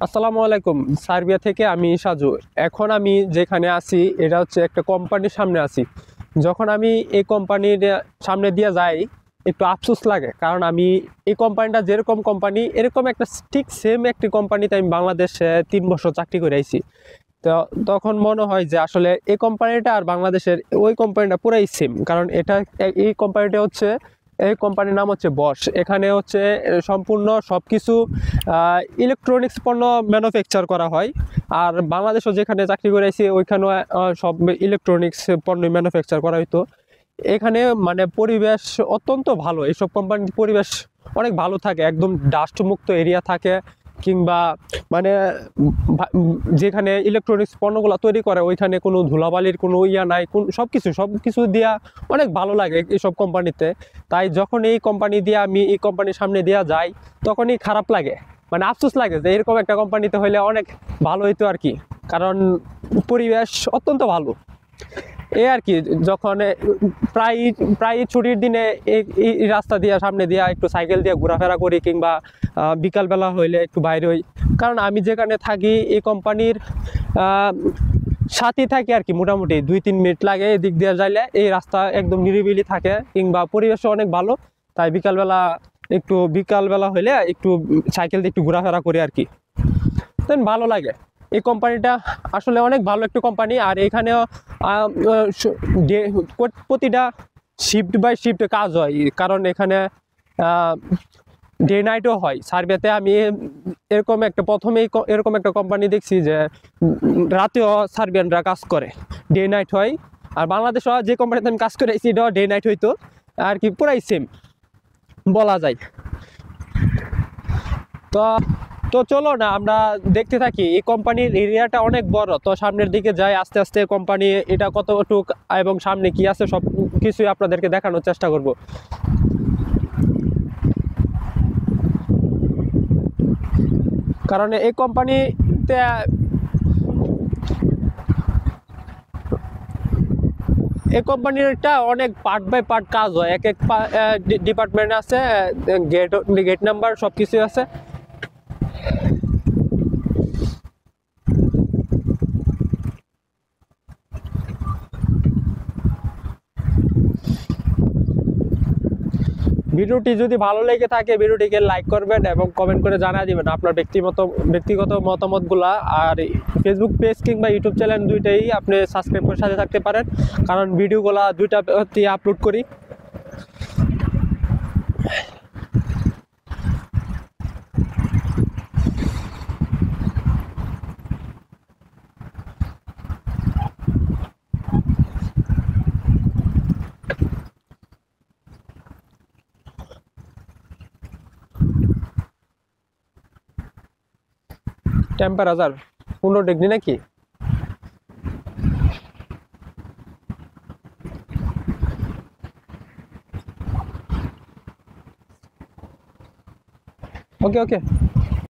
আসসালামু আলাইকুম। সার্বিয়া থেকে আমি সাজু। এখন আমি যেখানে আছি এটা হচ্ছে একটা কোম্পানির সামনে আছি। যখন আমি এই কোম্পানির সামনে দিয়ে যাই একটু আফসোস লাগে, কারণ আমি এই কোম্পানিটা যেরকম কোম্পানি এরকম একটা ঠিক সেম একটি কোম্পানিতে আমি বাংলাদেশে 3 বছর চাকরি করে আইছি। তো তখন মনে হয় যে আসলে এই কোম্পানিটা আর বাংলাদেশের ওই কোম্পানিটা পুরাই সেম, কারণ এই কোম্পানিটা হচ্ছে, এই কোম্পানির নাম হচ্ছে বশ। এখানে হচ্ছে সম্পূর্ণ সব কিছু ইলেকট্রনিক্স পণ্য ম্যানুফ্যাকচার করা হয়। আর বাংলাদেশও যেখানে চাকরি করেছি ওইখানেও সব ইলেকট্রনিক্স পণ্য ম্যানুফ্যাকচার করা হইতো। এখানে মানে পরিবেশ অত্যন্ত ভালো, এইসব কোম্পানির পরিবেশ অনেক ভালো থাকে, একদম ডাস্ট মুক্ত এরিয়া থাকে। কিংবা মানে যেখানে ইলেকট্রনিক্স পণ্যগুলো তৈরি করে ওইখানে কোনো ধুলাবালির কোনো নাই, সব কিছু দিয়া অনেক ভালো লাগে এইসব কোম্পানিতে। তাই যখন এই কোম্পানি দিয়ে আমি এই কোম্পানির সামনে দিয়া যাই তখনই খারাপ লাগে, মানে আফসোস লাগে যে এরকম একটা কোম্পানিতে হইলে অনেক ভালো হইতো আর কি, কারণ পরিবেশ অত্যন্ত ভালো। এই আর কি, যখন প্রায় প্রায় ছুটির দিনে এই রাস্তা দিয়ে সামনে দিয়ে একটু সাইকেল দিয়ে ঘোরাফেরা করি, কিংবা বিকালবেলা হইলে একটু বাইরে হই। কারণ আমি যেখানে থাকি এই কোম্পানির সাথেই থাকি আর কি, মোটামুটি 2-3 মিনিট লাগে এদিক দিয়ে যাইলে। এই রাস্তা একদম নিরিবিলি থাকে, কিংবা পরিবেশও অনেক ভালো। তাই বিকালবেলা হইলে একটু সাইকেল দিয়ে একটু ঘোরাফেরা করি আর কি, দেন ভালো লাগে। এই কোম্পানিটা আসলে অনেক ভালো একটা কোম্পানি। আর এখানেও প্রতিটা শিফট বাই শিফট কাজ হয়, কারণ এখানে ডে নাইটও হয়। সার্বিয়াতে আমি প্রথমেই এরকম একটা কোম্পানি দেখছি যে রাতেও সার্বিয়ানরা কাজ করে, ডে নাইট হয়। আর বাংলাদেশও যে কোম্পানিতে আমি কাজ করে এটাও ডে নাইট হইতো আর কি, পুরাই সেম বলা যায়। তো তো চলো না আমরা দেখতে থাকি। এই কোম্পানির এরিয়াটা অনেক বড়, তো সামনের দিকে যাই আস্তে আস্তে। কোম্পানি এটা কতটুক এবং সামনে কি আছে সব কিছুই আপনাদেরকে দেখানোর চেষ্টা করব। কারণ এই কোম্পানিটা অনেক পার্ট বাই পার্ট কাজ হয়, এক এক ডিপার্টমেন্ট আছে, গেট নাম্বার সব কিছুই আছে। ভিডিওটি যদি ভালো লেগে থাকে ভিডিওটিকে লাইক করবেন এবং কমেন্ট করে জানিয়ে দিবেন আপনার ব্যক্তিগত মতামতগুলা। আর ফেসবুক পেজ কিংবা ইউটিউব চ্যানেল দুইটাই আপনি সাবস্ক্রাইব করে সাথে থাকতে পারেন, কারণ ভিডিওগুলা দুইটা আপলোড করি। টেম্পারেচার 15 ডিগ্রি নাকি? ওকে ওকে।